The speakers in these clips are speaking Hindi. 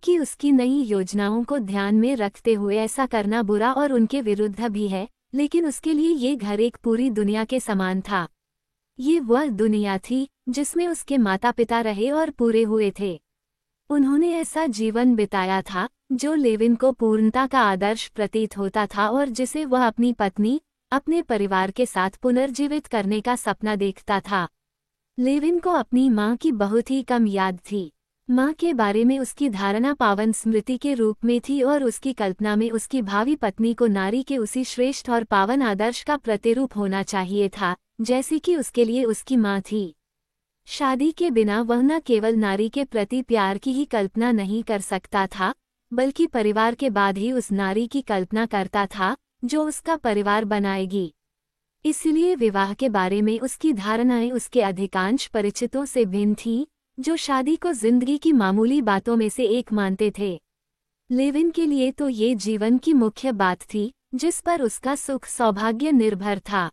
कि उसकी नई योजनाओं को ध्यान में रखते हुए ऐसा करना बुरा और उनके विरुद्ध भी है, लेकिन उसके लिए ये घर एक पूरी दुनिया के समान था। ये वह दुनिया थी जिसमें उसके माता पिता रहे और पूरे हुए थे। उन्होंने ऐसा जीवन बिताया था जो लेविन को पूर्णता का आदर्श प्रतीत होता था और जिसे वह अपनी पत्नी, अपने परिवार के साथ पुनर्जीवित करने का सपना देखता था। लेविन को अपनी माँ की बहुत ही कम याद थी। माँ के बारे में उसकी धारणा पावन स्मृति के रूप में थी और उसकी कल्पना में उसकी भावी पत्नी को नारी के उसी श्रेष्ठ और पावन आदर्श का प्रतिरूप होना चाहिए था, जैसी कि उसके लिए उसकी माँ थी। शादी के बिना वह न केवल नारी के प्रति प्यार की ही कल्पना नहीं कर सकता था, बल्कि परिवार के बाद ही उस नारी की कल्पना करता था जो उसका परिवार बनाएगी। इसलिए विवाह के बारे में उसकी धारणाएं उसके अधिकांश परिचितों से भिन्न थीं, जो शादी को जिंदगी की मामूली बातों में से एक मानते थे। लेविन के लिए तो ये जीवन की मुख्य बात थी जिस पर उसका सुख सौभाग्य निर्भर था,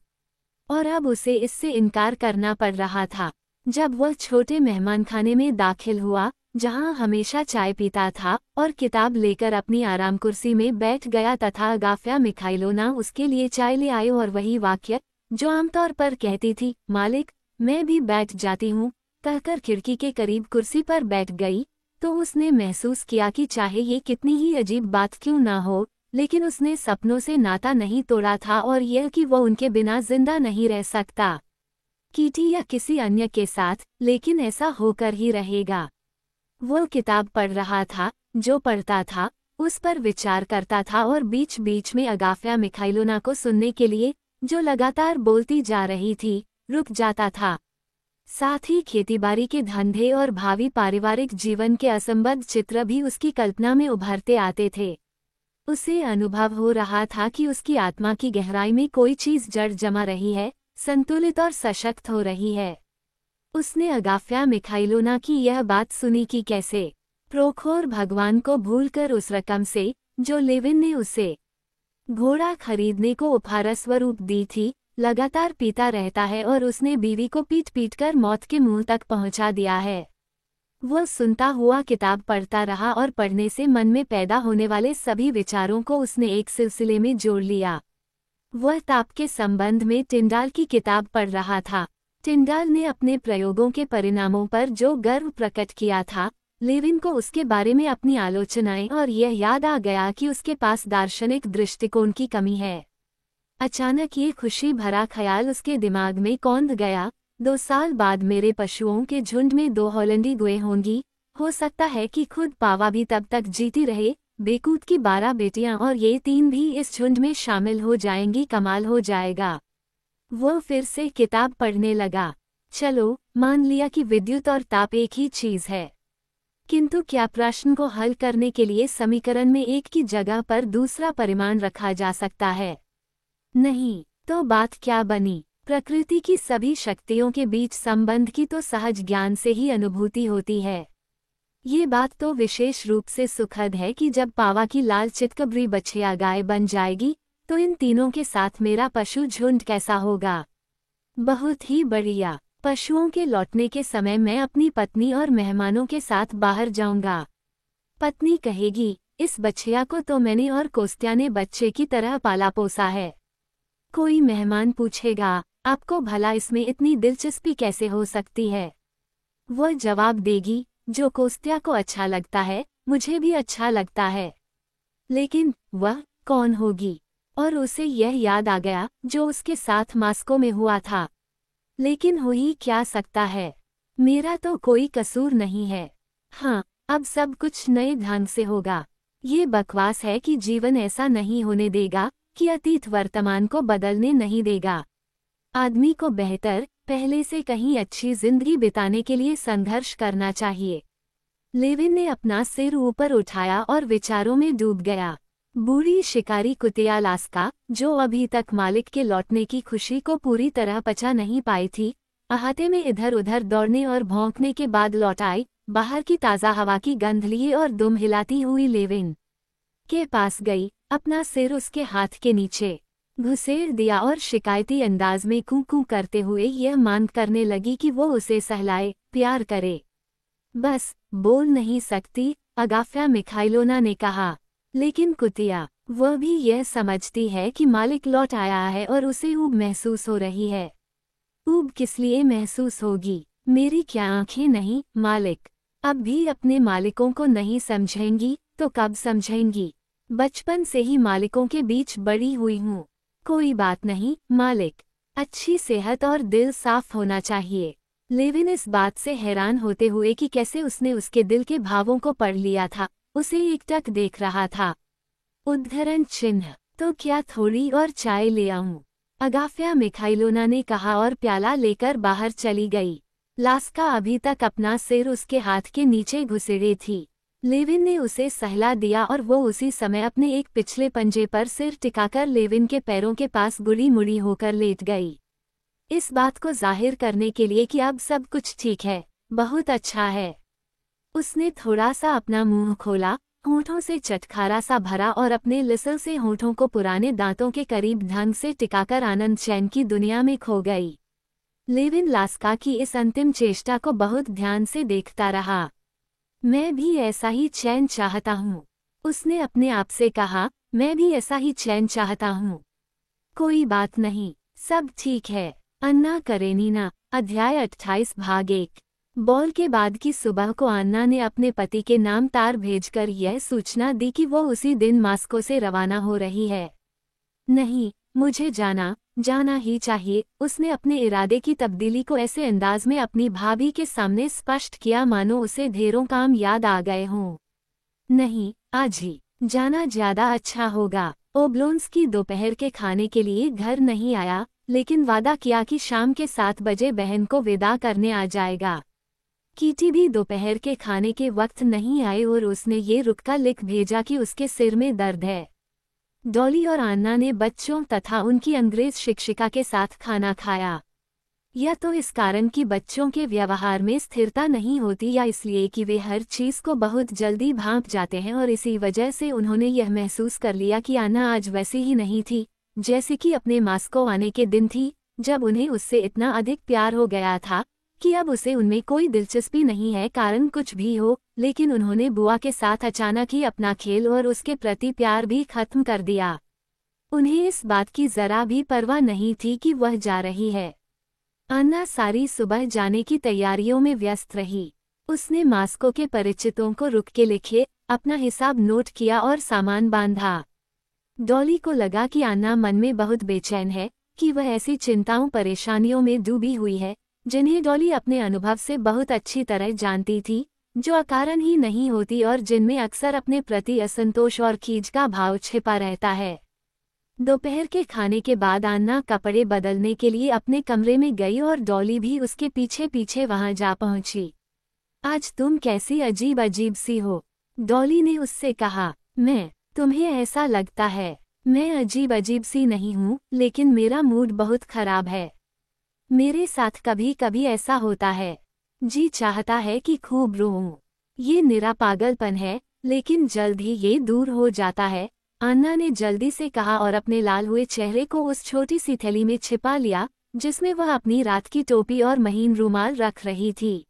और अब उसे इससे इनकार करना पड़ रहा था। जब वह छोटे मेहमानखाने में दाखिल हुआ, जहां हमेशा चाय पीता था, और किताब लेकर अपनी आराम कुर्सी में बैठ गया तथा अगाफ्या मिखाइलोना उसके लिए चाय ले आए और वही वाक्य जो आमतौर पर कहती थी, मालिक मैं भी बैठ जाती हूँ, कहकर खिड़की के करीब कुर्सी पर बैठ गई, तो उसने महसूस किया कि चाहे ये कितनी ही अजीब बात क्यों ना हो, लेकिन उसने सपनों से नाता नहीं तोड़ा था और यह कि वो उनके बिना जिंदा नहीं रह सकता, कीटी या किसी अन्य के साथ, लेकिन ऐसा होकर ही रहेगा। वो किताब पढ़ रहा था, जो पढ़ता था उस पर विचार करता था और बीच बीच में अगाफ्या मिखाइलोना को सुनने के लिए, जो लगातार बोलती जा रही थी, रुक जाता था। साथ ही खेतीबाड़ी के धंधे और भावी पारिवारिक जीवन के असंबद्ध चित्र भी उसकी कल्पना में उभरते आते थे। उसे अनुभव हो रहा था कि उसकी आत्मा की गहराई में कोई चीज जड़ जमा रही है, संतुलित और सशक्त हो रही है। उसने अगाफ्या मिखाइलोना की यह बात सुनी कि कैसे प्रोखोर भगवान को भूलकर उस रकम से, जो लेविन ने उसे घोड़ा खरीदने को उपहार स्वरूप दी थी, लगातार पीता रहता है और उसने बीवी को पीट पीट कर मौत के मुंह तक पहुंचा दिया है। वह सुनता हुआ किताब पढ़ता रहा और पढ़ने से मन में पैदा होने वाले सभी विचारों को उसने एक सिलसिले में जोड़ लिया। वह ताप के संबंध में टिंडाल की किताब पढ़ रहा था। टिंडाल ने अपने प्रयोगों के परिणामों पर जो गर्व प्रकट किया था, लेविन को उसके बारे में अपनी आलोचनाएं और यह याद आ गया कि उसके पास दार्शनिक दृष्टिकोण की कमी है। अचानक ये खुशी भरा ख्याल उसके दिमाग में कौंध गया, 2 साल बाद मेरे पशुओं के झुंड में 2 हॉलैंडी गुएं होंगी, हो सकता है कि खुद पावा भी तब तक जीती रहे, बेकूत की 12 बेटियां और ये 3 भी इस झुंड में शामिल हो जाएंगी, कमाल हो जाएगा। वो फिर से किताब पढ़ने लगा। चलो, मान लिया कि विद्युत और ताप एक ही चीज है, किंतु क्या प्रश्न को हल करने के लिए समीकरण में एक की जगह पर दूसरा परिमाण रखा जा सकता है? नहीं, तो बात क्या बनी? प्रकृति की सभी शक्तियों के बीच संबंध की तो सहज ज्ञान से ही अनुभूति होती है। ये बात तो विशेष रूप से सुखद है कि जब पावा की लाल चितकबरी बछिया गाय बन जाएगी, तो इन तीनों के साथ मेरा पशु झुंड कैसा होगा? बहुत ही बढ़िया। पशुओं के लौटने के समय मैं अपनी पत्नी और मेहमानों के साथ बाहर जाऊंगा। पत्नी कहेगी, इस बछिया को तो मैंने और कोस्त्या ने बच्चे की तरह पाला पोसा है। कोई मेहमान पूछेगा, आपको भला इसमें इतनी दिलचस्पी कैसे हो सकती है? वह जवाब देगी, जो कोस्त्या को अच्छा लगता है, मुझे भी अच्छा लगता है। लेकिन वह कौन होगी? और उसे यह याद आ गया जो उसके साथ मास्को में हुआ था। लेकिन हो ही क्या सकता है? मेरा तो कोई कसूर नहीं है। हाँ, अब सब कुछ नए ढंग से होगा। ये बकवास है कि जीवन ऐसा नहीं होने देगा कि अतीत वर्तमान को बदलने नहीं देगा। आदमी को बेहतर, पहले से कहीं अच्छी जिंदगी बिताने के लिए संघर्ष करना चाहिए। लेविन ने अपना सिर ऊपर उठाया और विचारों में डूब गया। बूढ़ी शिकारी कुतिया लास्का, जो अभी तक मालिक के लौटने की खुशी को पूरी तरह पचा नहीं पाई थी, अहाते में इधर उधर दौड़ने और भौंकने के बाद लौट आई, बाहर की ताज़ा हवा की गंध लिए और दुम हिलाती हुई लेविन के पास गई, अपना सिर उसके हाथ के नीचे घुसेड़ दिया और शिकायती अंदाज में कूं कूं करते हुए यह मांग करने लगी कि वो उसे सहलाए, प्यार करे। बस बोल नहीं सकती, अगाफ्या मिखाइलोना ने कहा। लेकिन कुतिया, वह भी यह समझती है कि मालिक लौट आया है और उसे ऊब महसूस हो रही है। ऊब किस लिए महसूस होगी? मेरी क्या आंखें नहीं, मालिक अब भी अपने मालिकों को नहीं समझेंगी तो कब समझेंगी? बचपन से ही मालिकों के बीच बड़ी हुई हूँ। कोई बात नहीं, मालिक। अच्छी सेहत और दिल साफ होना चाहिए। लेविन इस बात से हैरान होते हुए कि कैसे उसने उसके दिल के भावों को पढ़ लिया था, उसे एकटक देख रहा था। उद्धरण चिन्ह, तो क्या थोड़ी और चाय ले आऊं? अगाफ्या मिखाइलोना ने कहा और प्याला लेकर बाहर चली गई। लास्का अभी तक अपना सिर उसके हाथ के नीचे घुसेड़े थी। लेविन ने उसे सहला दिया और वो उसी समय अपने एक पिछले पंजे पर सिर टिकाकर लेविन के पैरों के पास गुड़ी मुड़ी होकर लेट गई, इस बात को जाहिर करने के लिए कि अब सब कुछ ठीक है, बहुत अच्छा है। उसने थोड़ा सा अपना मुंह खोला, होठों से चटखारा सा भरा और अपने लिसल से होठों को पुराने दांतों के करीब ढंग से टिकाकर आनंद चैन की दुनिया में खो गई। लेविन लास्का की इस अंतिम चेष्टा को बहुत ध्यान से देखता रहा। मैं भी ऐसा ही चैन चाहता हूँ, उसने अपने आप से कहा। मैं भी ऐसा ही चैन चाहता हूँ। कोई बात नहीं, सब ठीक है। अन्ना करेनीना, अध्याय 28 भाग 1। बॉल के बाद की सुबह को अन्ना ने अपने पति के नाम तार भेजकर यह सूचना दी कि वो उसी दिन मास्को से रवाना हो रही है। नहीं, मुझे जाना ही चाहिए, उसने अपने इरादे की तब्दीली को ऐसे अंदाज में अपनी भाभी के सामने स्पष्ट किया मानो उसे ढेरों काम याद आ गए हों। नहीं, आज ही जाना ज्यादा अच्छा होगा। ओब्लोन्स्की दोपहर के खाने के लिए घर नहीं आया, लेकिन वादा किया कि शाम के 7 बजे बहन को विदा करने आ जाएगा। कीटी भी दोपहर के खाने के वक्त नहीं आई और उसने ये रुककर लिख भेजा कि उसके सिर में दर्द है। डॉली और अन्ना ने बच्चों तथा उनकी अंग्रेज शिक्षिका के साथ खाना खाया। या तो इस कारण कि बच्चों के व्यवहार में स्थिरता नहीं होती या इसलिए कि वे हर चीज को बहुत जल्दी भांप जाते हैं और इसी वजह से उन्होंने यह महसूस कर लिया कि अन्ना आज वैसी ही नहीं थी जैसे कि अपने मास्को आने के दिन थी, जब उन्हें उससे इतना अधिक प्यार हो गया था कि अब उसे उनमें कोई दिलचस्पी नहीं है, कारण कुछ भी हो। लेकिन उन्होंने बुआ के साथ अचानक ही अपना खेल और उसके प्रति प्यार भी खत्म कर दिया। उन्हें इस बात की जरा भी परवाह नहीं थी कि वह जा रही है। अन्ना सारी सुबह जाने की तैयारियों में व्यस्त रही। उसने मास्को के परिचितों को रुक के लिखे, अपना हिसाब नोट किया और सामान बांधा। डॉली को लगा कि अन्ना मन में बहुत बेचैन है, कि वह ऐसी चिंताओं परेशानियों में डूबी हुई है जिन्हें डॉली अपने अनुभव से बहुत अच्छी तरह जानती थी, जो अकारण ही नहीं होती और जिनमें अक्सर अपने प्रति असंतोष और खींच का भाव छिपा रहता है। दोपहर के खाने के बाद अन्ना कपड़े बदलने के लिए अपने कमरे में गई और डॉली भी उसके पीछे पीछे वहां जा पहुंची। आज तुम कैसी अजीब अजीब सी हो, डॉली ने उससे कहा। तुम्हें ऐसा लगता है मैं अजीब अजीब सी नहीं हूँ, लेकिन मेरा मूड बहुत खराब है। मेरे साथ कभी कभी ऐसा होता है। जी चाहता है कि खूब रोऊं। ये निरा पागलपन है, लेकिन जल्द ही ये दूर हो जाता है, अन्ना ने जल्दी से कहा और अपने लाल हुए चेहरे को उस छोटी सी थैली में छिपा लिया जिसमें वह अपनी रात की टोपी और महीन रुमाल रख रही थी।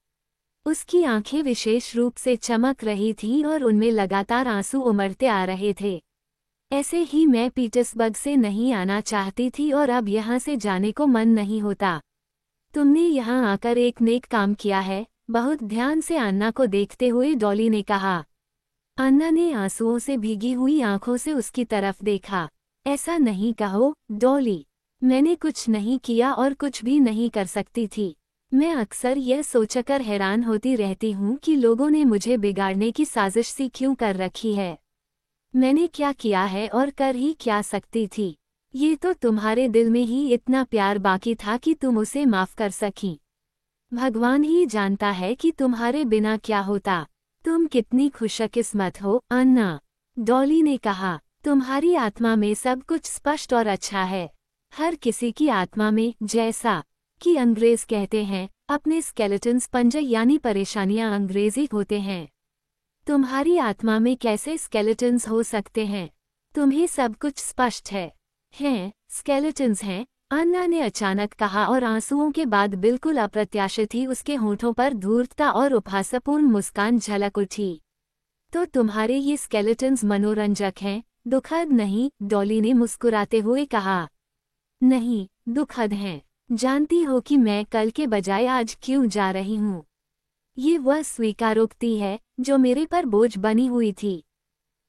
उसकी आंखें विशेष रूप से चमक रही थीं और उनमें लगातार आंसू उमड़ते आ रहे थे। ऐसे ही मैं पीटर्सबर्ग से नहीं आना चाहती थी और अब यहाँ से जाने को मन नहीं होता। तुमने यहाँ आकर एक नेक काम किया है, बहुत ध्यान से अन्ना को देखते हुए डॉली ने कहा। अन्ना ने आंसुओं से भीगी हुई आंखों से उसकी तरफ देखा। ऐसा नहीं कहो, डॉली। मैंने कुछ नहीं किया और कुछ भी नहीं कर सकती थी। मैं अक्सर यह सोचकर हैरान होती रहती हूँ कि लोगों ने मुझे बिगाड़ने की साजिश सी क्यों कर रखी है। मैंने क्या किया है और कर ही क्या सकती थी? ये तो तुम्हारे दिल में ही इतना प्यार बाकी था कि तुम उसे माफ कर सकी। भगवान ही जानता है कि तुम्हारे बिना क्या होता। तुम कितनी खुशकिस्मत हो, अन्ना, डॉली ने कहा। तुम्हारी आत्मा में सब कुछ स्पष्ट और अच्छा है। हर किसी की आत्मा में, जैसा कि अंग्रेज कहते हैं, अपने स्केलेटन्स पंजे यानी परेशानियां अंग्रेजी होते हैं। तुम्हारी आत्मा में कैसे स्केलेटन्स हो सकते हैं? तुम्हें सब कुछ स्पष्ट है। हैं, स्केलेटन्स हैं, अन्ना ने अचानक कहा और आंसुओं के बाद बिल्कुल अप्रत्याशित ही उसके होठों पर धूर्तता और उपहासपूर्ण मुस्कान झलक उठी। तो तुम्हारे ये स्केलेटन्स मनोरंजक हैं, दुखद नहीं, डॉली ने मुस्कुराते हुए कहा। नहीं, दुखद हैं। जानती हो कि मैं कल के बजाय आज क्यों जा रही हूँ? ये वह स्वीकारोक्ति है जो मेरे पर बोझ बनी हुई थी।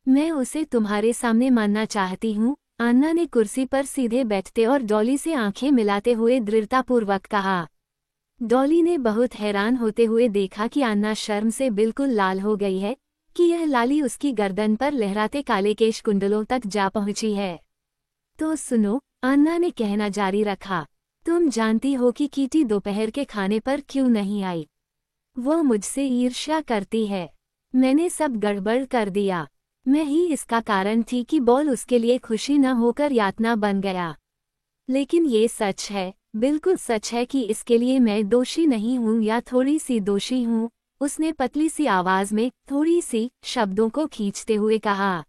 मैं उसे तुम्हारे सामने मानना चाहती हूँ, अन्ना ने कुर्सी पर सीधे बैठते और डॉली से आंखें मिलाते हुए दृढ़तापूर्वक कहा। डॉली ने बहुत हैरान होते हुए देखा कि अन्ना शर्म से बिल्कुल लाल हो गई है, कि यह लाली उसकी गर्दन पर लहराते काले केश कुंडलों तक जा पहुंची है। तो सुनो, अन्ना ने कहना जारी रखा, तुम जानती हो कि कीटी दोपहर के खाने पर क्यों नहीं आई? वह मुझसे ईर्ष्या करती है। मैंने सब गड़बड़ कर दिया। मैं ही इसका कारण थी कि बॉल उसके लिए खुशी न होकर यातना बन गया। लेकिन ये सच है, बिल्कुल सच है कि इसके लिए मैं दोषी नहीं हूँ या थोड़ी सी दोषी हूँ, उसने पतली सी आवाज में थोड़ी सी शब्दों को खींचते हुए कहा।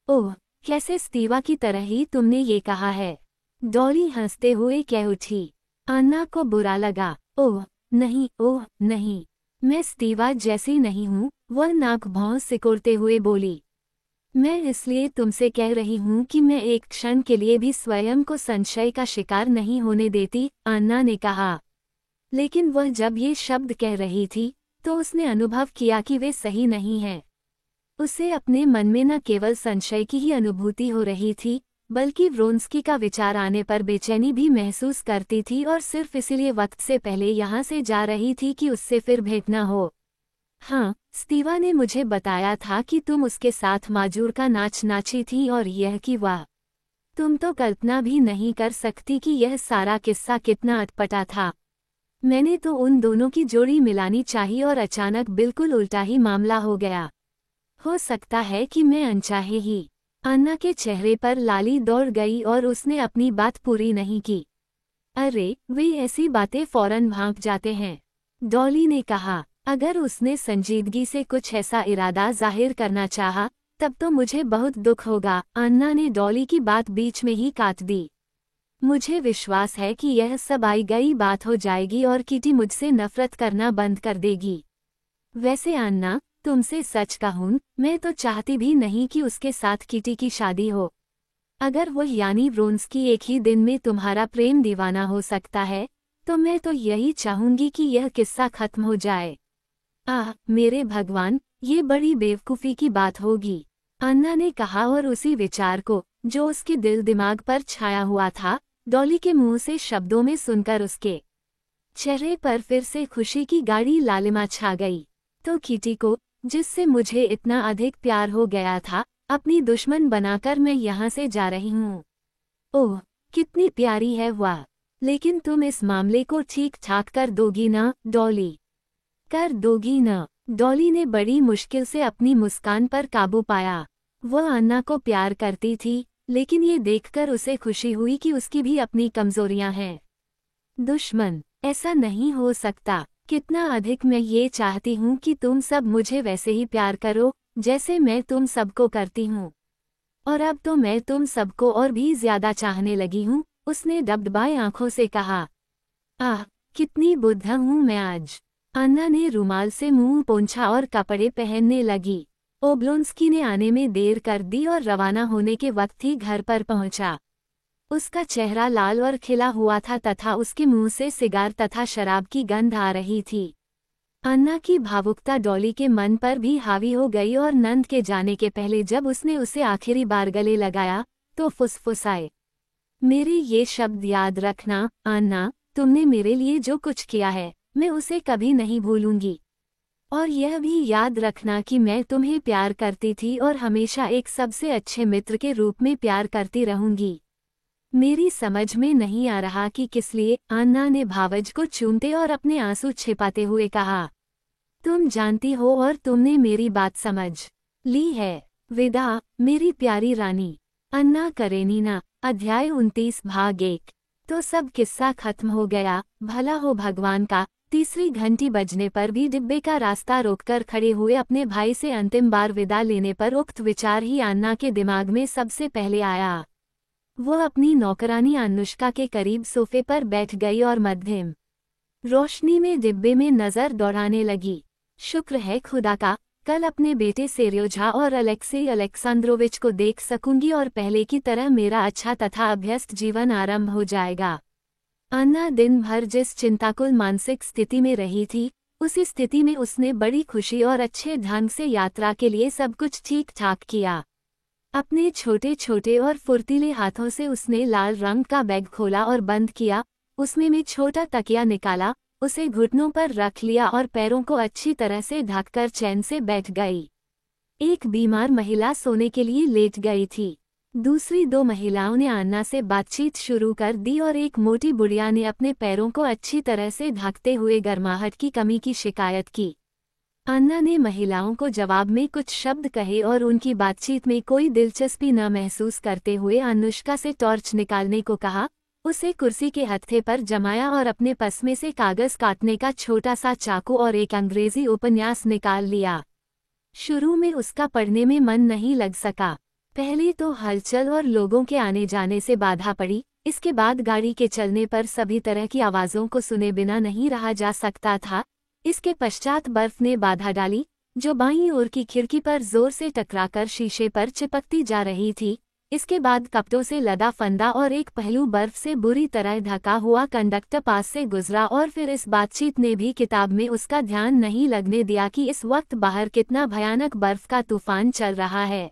ओह, कैसे स्टीवा की तरह ही तुमने ये कहा है? डॉली हंसते हुए कह उठी। अन्ना को बुरा लगा। ओह नहीं, मैं स्टीवा जैसी नहीं हूँ, वह नाक भौं सिकोड़ते हुए बोली। मैं इसलिए तुमसे कह रही हूँ कि मैं एक क्षण के लिए भी स्वयं को संशय का शिकार नहीं होने देती, अन्ना ने कहा। लेकिन वह जब ये शब्द कह रही थी, तो उसने अनुभव किया कि वे सही नहीं हैं। उसे अपने मन में न केवल संशय की ही अनुभूति हो रही थी, बल्कि व्रोंस्की का विचार आने पर बेचैनी भी महसूस करती थी और सिर्फ इसलिए वक्त से पहले यहाँ से जा रही थी कि उससे फिर भेंट न हो। हाँ, स्टीवा ने मुझे बताया था कि तुम उसके साथ माजूर का नाच नाची थी और यह कि वाह, तुम तो कल्पना भी नहीं कर सकती कि यह सारा किस्सा कितना अटपटा था। मैंने तो उन दोनों की जोड़ी मिलानी चाहिए और अचानक बिल्कुल उल्टा ही मामला हो गया। हो सकता है कि मैं अनचाहे ही। अन्ना के चेहरे पर लाली दौड़ गई और उसने अपनी बात पूरी नहीं की। अरे, वे ऐसी बातें फौरन भांप जाते हैं, डॉली ने कहा। अगर उसने संजीदगी से कुछ ऐसा इरादा जाहिर करना चाहा, तब तो मुझे बहुत दुख होगा, अन्ना ने डॉली की बात बीच में ही काट दी। मुझे विश्वास है कि यह सब आई गई बात हो जाएगी और कीटी मुझसे नफरत करना बंद कर देगी। वैसे अन्ना, तुमसे सच कहूँ, मैं तो चाहती भी नहीं कि उसके साथ कीटी की शादी हो। अगर वह यानी व्रोंस्की एक ही दिन में तुम्हारा प्रेम दीवाना हो सकता है, तो मैं तो यही चाहूंगी कि यह किस्सा खत्म हो जाए। आह, मेरे भगवान, ये बड़ी बेवकूफ़ी की बात होगी, अन्ना ने कहा और उसी विचार को, जो उसके दिल दिमाग पर छाया हुआ था, डॉली के मुंह से शब्दों में सुनकर उसके चेहरे पर फिर से खुशी की गाढ़ी लालिमा छा गई। तो कीटी को, जिससे मुझे इतना अधिक प्यार हो गया था, अपनी दुश्मन बनाकर मैं यहाँ से जा रही हूँ। ओह, कितनी प्यारी है वह। लेकिन तुम इस मामले को ठीक ठाक कर दोगी ना, डॉली? कर दोगी ना? डॉली ने बड़ी मुश्किल से अपनी मुस्कान पर काबू पाया। वह अन्ना को प्यार करती थी, लेकिन ये देखकर उसे खुशी हुई कि उसकी भी अपनी कमजोरियां हैं। दुश्मन? ऐसा नहीं हो सकता। कितना अधिक मैं ये चाहती हूँ कि तुम सब मुझे वैसे ही प्यार करो, जैसे मैं तुम सबको करती हूँ। और अब तो मैं तुम सबको और भी ज्यादा चाहने लगी हूँ, उसने डबडबाई आंखों से कहा। आह, कितनी बुद्ध हूँ मैं आज। अन्ना ने रुमाल से मुंह पोंछा और कपड़े पहनने लगी। ओब्लोंस्की ने आने में देर कर दी और रवाना होने के वक्त ही घर पर पहुंचा। उसका चेहरा लाल और खिला हुआ था तथा उसके मुंह से सिगार तथा शराब की गंध आ रही थी। अन्ना की भावुकता डॉली के मन पर भी हावी हो गई और नंद के जाने के पहले जब उसने उसे आखिरी बार गले लगाया, तो फुसफुसाए, मेरे ये शब्द याद रखना, अन्ना, तुमने मेरे लिए जो कुछ किया है, मैं उसे कभी नहीं भूलूंगी। और यह भी याद रखना कि मैं तुम्हें प्यार करती थी और हमेशा एक सबसे अच्छे मित्र के रूप में प्यार करती रहूंगी। मेरी समझ में नहीं आ रहा कि किस लिए, अन्ना ने भावज को चूमते और अपने आंसू छिपाते हुए कहा। तुम जानती हो और तुमने मेरी बात समझ ली है। विदा, मेरी प्यारी रानी। अन्ना करेनीना, अध्याय 29 भाग 1। तो सब किस्सा खत्म हो गया, भला हो भगवान का। तीसरी घंटी बजने पर भी डिब्बे का रास्ता रोककर खड़े हुए अपने भाई से अंतिम बार विदा लेने पर उक्त विचार ही अन्ना के दिमाग में सबसे पहले आया। वह अपनी नौकरानी अनुष्का के करीब सोफे पर बैठ गई और मध्यम रोशनी में डिब्बे में नजर दौड़ाने लगी। शुक्र है खुदा का, कल अपने बेटे सेर्योजा और अलेक्सेई अलेक्सांद्रोविच को देख सकूंगी और पहले की तरह मेरा अच्छा तथा अभ्यस्त जीवन आरंभ हो जाएगा। अन्ना दिन भर जिस चिंताकुल मानसिक स्थिति में रही थी, उसी स्थिति में उसने बड़ी खुशी और अच्छे ढंग से यात्रा के लिए सब कुछ ठीक ठाक किया। अपने छोटे छोटे और फुर्तीले हाथों से उसने लाल रंग का बैग खोला और बंद किया, उसमें में छोटा तकिया निकाला, उसे घुटनों पर रख लिया और पैरों को अच्छी तरह से ढककर चैन से बैठ गई। एक बीमार महिला सोने के लिए लेट गई थी। दूसरी दो महिलाओं ने अन्ना से बातचीत शुरू कर दी और एक मोटी बुढ़िया ने अपने पैरों को अच्छी तरह से ढकते हुए गर्माहट की कमी की शिकायत की। अन्ना ने महिलाओं को जवाब में कुछ शब्द कहे और उनकी बातचीत में कोई दिलचस्पी न महसूस करते हुए अनुष्का से टॉर्च निकालने को कहा। उसे कुर्सी के हत्थे पर जमाया और अपने पसमे से कागज काटने का छोटा सा चाकू और एक अंग्रेजी उपन्यास निकाल लिया। शुरू में उसका पढ़ने में मन नहीं लग सका। पहले तो हलचल और लोगों के आने जाने से बाधा पड़ी, इसके बाद गाड़ी के चलने पर सभी तरह की आवाज़ों को सुने बिना नहीं रहा जा सकता था। इसके पश्चात बर्फ ने बाधा डाली, जो बाईं ओर की खिड़की पर जोर से टकराकर शीशे पर चिपकती जा रही थी। इसके बाद कपड़ों से लदा फंदा और एक पहलू बर्फ से बुरी तरह ढका हुआ कंडक्टर पास से गुजरा और फिर इस बातचीत ने भी किताब में उसका ध्यान नहीं लगने दिया कि इस वक्त बाहर कितना भयानक बर्फ का तूफान चल रहा है।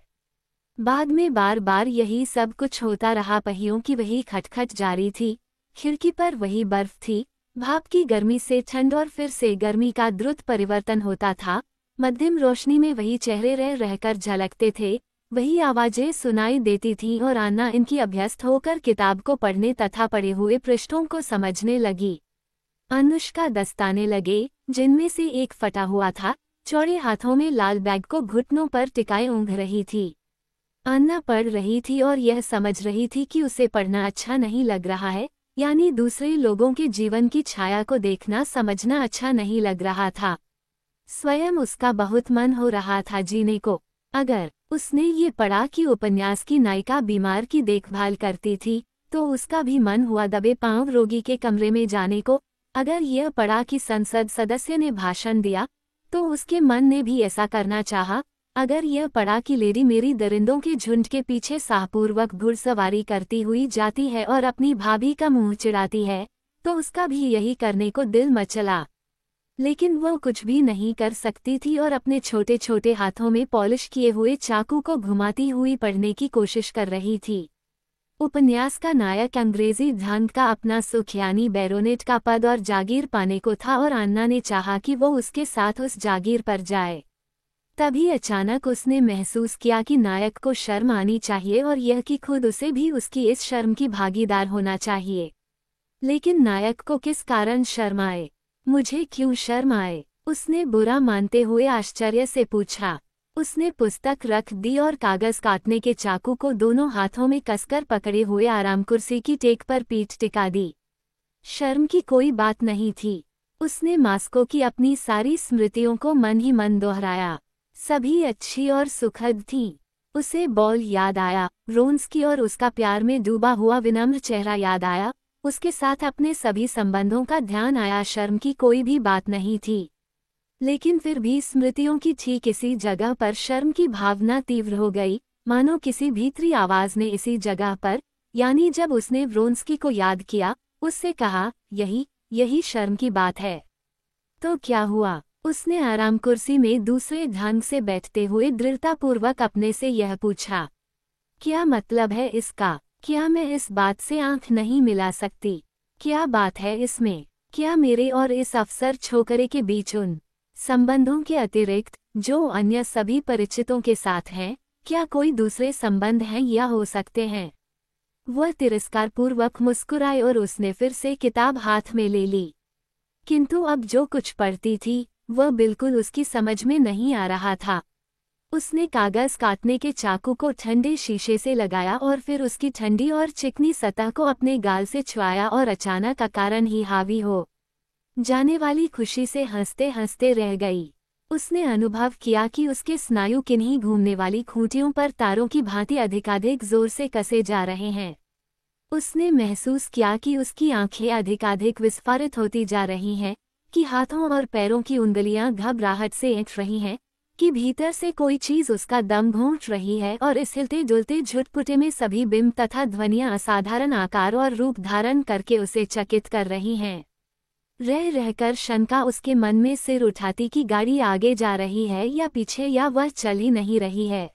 बाद में बार बार यही सब कुछ होता रहा। पहियों की वही खटखट जारी थी, खिड़की पर वही बर्फ थी, भाप की गर्मी से ठंड और फिर से गर्मी का द्रुत परिवर्तन होता था। मध्यम रोशनी में वही चेहरे रह रहकर झलकते थे, वही आवाजें सुनाई देती थीं और अन्ना इनकी अभ्यस्त होकर किताब को पढ़ने तथा पढ़े हुए पृष्ठों को समझने लगी। अनुष्का दस्ताने लगे, जिनमें से एक फटा हुआ था, चौड़े हाथों में लाल बैग को घुटनों पर टिकाए ऊँघ रही थी। अन्ना पढ़ रही थी और यह समझ रही थी कि उसे पढ़ना अच्छा नहीं लग रहा है, यानी दूसरे लोगों के जीवन की छाया को देखना समझना अच्छा नहीं लग रहा था। स्वयं उसका बहुत मन हो रहा था जीने को। अगर उसने ये पढ़ा कि उपन्यास की नायिका बीमार की देखभाल करती थी, तो उसका भी मन हुआ दबे पांव रोगी के कमरे में जाने को। अगर यह पढ़ा कि संसद सदस्य ने भाषण दिया, तो उसके मन ने भी ऐसा करना चाहा। अगर यह पढ़ा कि लेडी मेरी दरिंदों के झुंड के पीछे साहपूर्वक घुड़सवारी करती हुई जाती है और अपनी भाभी का मुंह चिढ़ाती है, तो उसका भी यही करने को दिल मचला। लेकिन वो कुछ भी नहीं कर सकती थी और अपने छोटे छोटे हाथों में पॉलिश किए हुए चाकू को घुमाती हुई पढ़ने की कोशिश कर रही थी। उपन्यास का नायक अंग्रेजी ढंग का अपना सुख यानी बैरोनेट का पद और जागीर पाने को था और अन्ना ने चाहा कि वो उसके साथ उस जागीर पर जाए। तभी अचानक उसने महसूस किया कि नायक को शर्म आनी चाहिए और यह कि खुद उसे भी उसकी इस शर्म की भागीदार होना चाहिए। लेकिन नायक को किस कारण शर्म आए? मुझे क्यों शर्म आए? उसने बुरा मानते हुए आश्चर्य से पूछा। उसने पुस्तक रख दी और कागज काटने के चाकू को दोनों हाथों में कसकर पकड़े हुए आराम कुर्सी की टेक पर पीठ टिका दी। शर्म की कोई बात नहीं थी। उसने मास्को की अपनी सारी स्मृतियों को मन ही मन दोहराया। सभी अच्छी और सुखद थीं। उसे बॉल याद आया, रोन्स्की और उसका प्यार में डूबा हुआ विनम्र चेहरा याद आया। उसके साथ अपने सभी संबंधों का ध्यान आया। शर्म की कोई भी बात नहीं थी, लेकिन फिर भी स्मृतियों की ठीक इसी जगह पर शर्म की भावना तीव्र हो गई, मानो किसी भीतरी आवाज ने इसी जगह पर, यानी जब उसने व्रोन्स्की को याद किया, उससे कहा, यही शर्म की बात है। तो क्या हुआ? उसने आराम कुर्सी में दूसरे ढंग से बैठते हुए दृढ़तापूर्वक अपने से यह पूछा। क्या मतलब है इसका? क्या मैं इस बात से आंख नहीं मिला सकती? क्या बात है इसमें? क्या मेरे और इस अफसर छोकरे के बीच उन संबंधों के अतिरिक्त, जो अन्य सभी परिचितों के साथ हैं, क्या कोई दूसरे संबंध हैं या हो सकते हैं? वह तिरस्कारपूर्वक मुस्कुराए और उसने फिर से किताब हाथ में ले ली। किंतु अब जो कुछ पढ़ती थी, वह बिल्कुल उसकी समझ में नहीं आ रहा था। उसने कागज काटने के चाकू को ठंडे शीशे से लगाया और फिर उसकी ठंडी और चिकनी सतह को अपने गाल से छुआया और अचानक अकारण ही हावी हो जाने वाली खुशी से हंसते हंसते रह गई। उसने अनुभव किया कि उसके स्नायु किन्हीं घूमने वाली खूंटियों पर तारों की भांति अधिकाधिक जोर से कसे जा रहे हैं। उसने महसूस किया कि उसकी आंखें अधिकाधिक विस्फारित होती जा रही हैं, कि हाथों और पैरों की उंगलियां घबराहट से ऐंठ रही हैं, कि भीतर से कोई चीज उसका दम घोंट रही है और इस हिलते जुलते झुटपुटे में सभी बिंब तथा ध्वनियां असाधारण आकार और रूप धारण करके उसे चकित कर रही हैं। रह रहकर शंका उसके मन में सिर उठाती कि गाड़ी आगे जा रही है या पीछे, या वह चल ही नहीं रही है।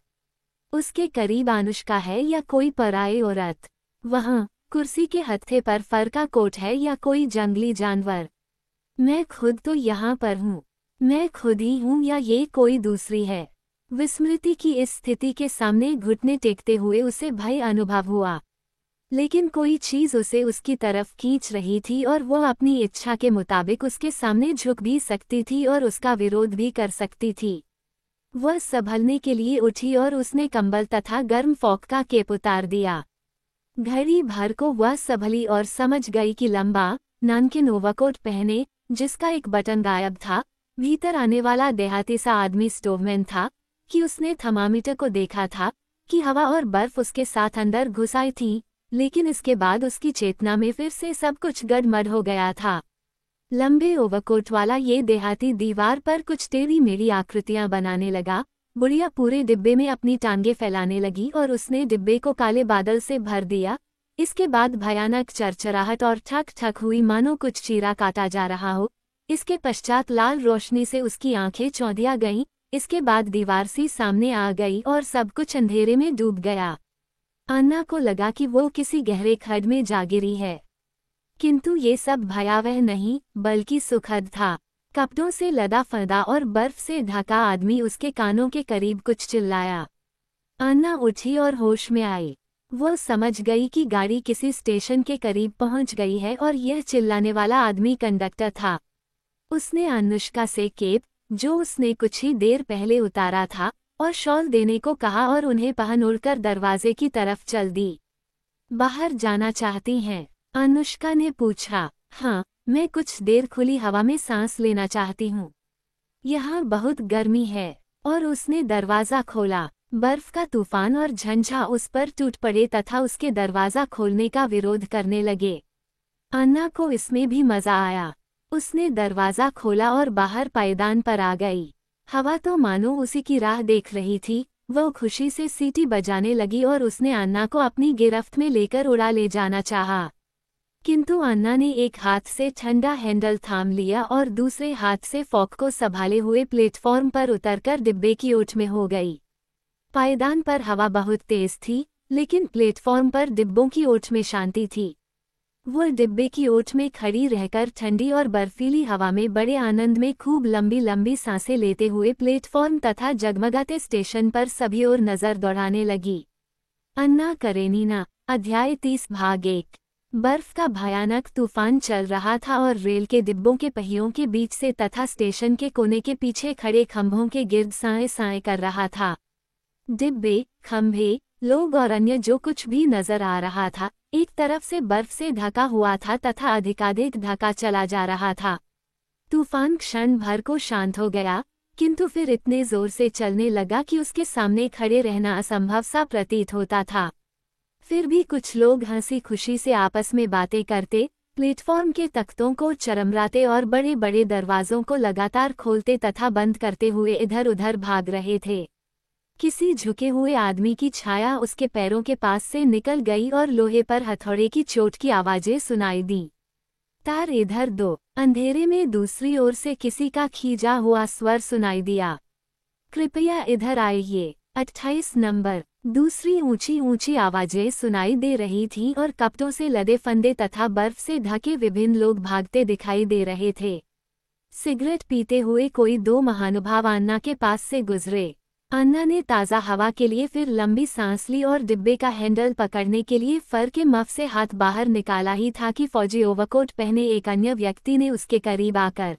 उसके करीब अनुष्का है या कोई पराई औरत। वहाँ कुर्सी के हत्थे पर फर का कोट है या कोई जंगली जानवर। मैं खुद तो यहाँ पर हूँ। मैं खुद ही हूँ या ये कोई दूसरी है। विस्मृति की इस स्थिति के सामने घुटने टेकते हुए उसे भय अनुभव हुआ, लेकिन कोई चीज उसे उसकी तरफ खींच रही थी और वो अपनी इच्छा के मुताबिक उसके सामने झुक भी सकती थी और उसका विरोध भी कर सकती थी। वह संभलने के लिए उठी और उसने कंबल तथा गर्म फॉक का केप उतार दिया। घड़ी भर को वह संभली और समझ गई कि लंबा नानकिन ओवरकोट पहने, जिसका एक बटन गायब था, भीतर आने वाला देहाती सा आदमी स्टोवमैन था, कि उसने थर्मामीटर को देखा था, कि हवा और बर्फ उसके साथ अंदर घुस आई थी, लेकिन इसके बाद उसकी चेतना में फिर से सब कुछ गड़बड़ हो गया था। लंबे ओवरकोट वाला ये देहाती दीवार पर कुछ टेढ़ी मेढ़ी आकृतियां बनाने लगा। बुढ़िया पूरे डिब्बे में अपनी टांगे फैलाने लगी और उसने डिब्बे को काले बादल से भर दिया। इसके बाद भयानक चरचराहट और ठक ठक हुई, मानो कुछ चीरा काटा जा रहा हो। इसके पश्चात लाल रोशनी से उसकी आंखें चौंधिया गईं। इसके बाद दीवार सी सामने आ गई और सब कुछ अंधेरे में डूब गया। अन्ना को लगा कि वो किसी गहरे खड्ड में जा गिरी है, किंतु ये सब भयावह नहीं बल्कि सुखद था। कपड़ों से लदा फदा और बर्फ से ढका आदमी उसके कानों के करीब कुछ चिल्लाया। अन्ना उठी और होश में आई। वो समझ गई कि गाड़ी किसी स्टेशन के करीब पहुंच गई है और यह चिल्लाने वाला आदमी कंडक्टर था। उसने अनुष्का से केप, जो उसने कुछ ही देर पहले उतारा था, और शॉल देने को कहा और उन्हें पहन उड़कर दरवाजे की तरफ चल दी। बाहर जाना चाहती हैं? अनुष्का ने पूछा। हाँ, मैं कुछ देर खुली हवा में सांस लेना चाहती हूँ। यहाँ बहुत गर्मी है। और उसने दरवाज़ा खोला। बर्फ का तूफान और झंझा उस पर टूट पड़े तथा उसके दरवाज़ा खोलने का विरोध करने लगे। अन्ना को इसमें भी मज़ा आया। उसने दरवाज़ा खोला और बाहर पायदान पर आ गई। हवा तो मानो उसी की राह देख रही थी। वह खुशी से सीटी बजाने लगी और उसने अन्ना को अपनी गिरफ्त में लेकर उड़ा ले जाना चाहा, किंतु अन्ना ने एक हाथ से ठंडा हैंडल थाम लिया और दूसरे हाथ से फॉक को संभाले हुए प्लेटफॉर्म पर उतरकर डिब्बे की ओट में हो गई। पायदान पर हवा बहुत तेज थी, लेकिन प्लेटफॉर्म पर डिब्बों की ओट में शांति थी। वह डिब्बे की ओट में खड़ी रहकर ठंडी और बर्फीली हवा में बड़े आनंद में खूब लंबी लंबी सांसें लेते हुए प्लेटफॉर्म तथा जगमगाते स्टेशन पर सभी ओर नजर दौड़ाने लगी। अन्ना करेनिना, अध्याय 30 भाग 1। बर्फ का भयानक तूफान चल रहा था और रेल के डिब्बों के पहियों के बीच से तथा स्टेशन के कोने के पीछे खड़े खंभों के गिर्द साए साए कर रहा था। डिब्बे, खंभे, लोग और अन्य जो कुछ भी नजर आ रहा था, एक तरफ से बर्फ से ढका हुआ था तथा अधिकाधिक ढका चला जा रहा था। तूफान क्षण भर को शांत हो गया, किंतु फिर इतने जोर से चलने लगा कि उसके सामने खड़े रहना असंभव सा प्रतीत होता था। फिर भी कुछ लोग हंसी खुशी से आपस में बातें करते, प्लेटफॉर्म के तख्तों को चरमराते और बड़े बड़े दरवाजों को लगातार खोलते तथा बंद करते हुए इधर उधर भाग रहे थे। किसी झुके हुए आदमी की छाया उसके पैरों के पास से निकल गई और लोहे पर हथौड़े की चोट की आवाजें सुनाई दी। तार इधर दो। अंधेरे में दूसरी ओर से किसी का खींचा हुआ स्वर सुनाई दिया। कृपया इधर आइए। 28 नंबर। दूसरी ऊंची ऊंची आवाजें सुनाई दे रही थीं और कपड़ों से लदे फंदे तथा बर्फ से ढके विभिन्न लोग भागते दिखाई दे रहे थे। सिगरेट पीते हुए कोई दो महानुभाव अन्ना के पास से गुजरे। अन्ना ने ताज़ा हवा के लिए फिर लंबी सांस ली और डिब्बे का हैंडल पकड़ने के लिए फर के मफ से हाथ बाहर निकाला ही था कि फौजी ओवरकोट पहने एक अन्य व्यक्ति ने उसके करीब आकर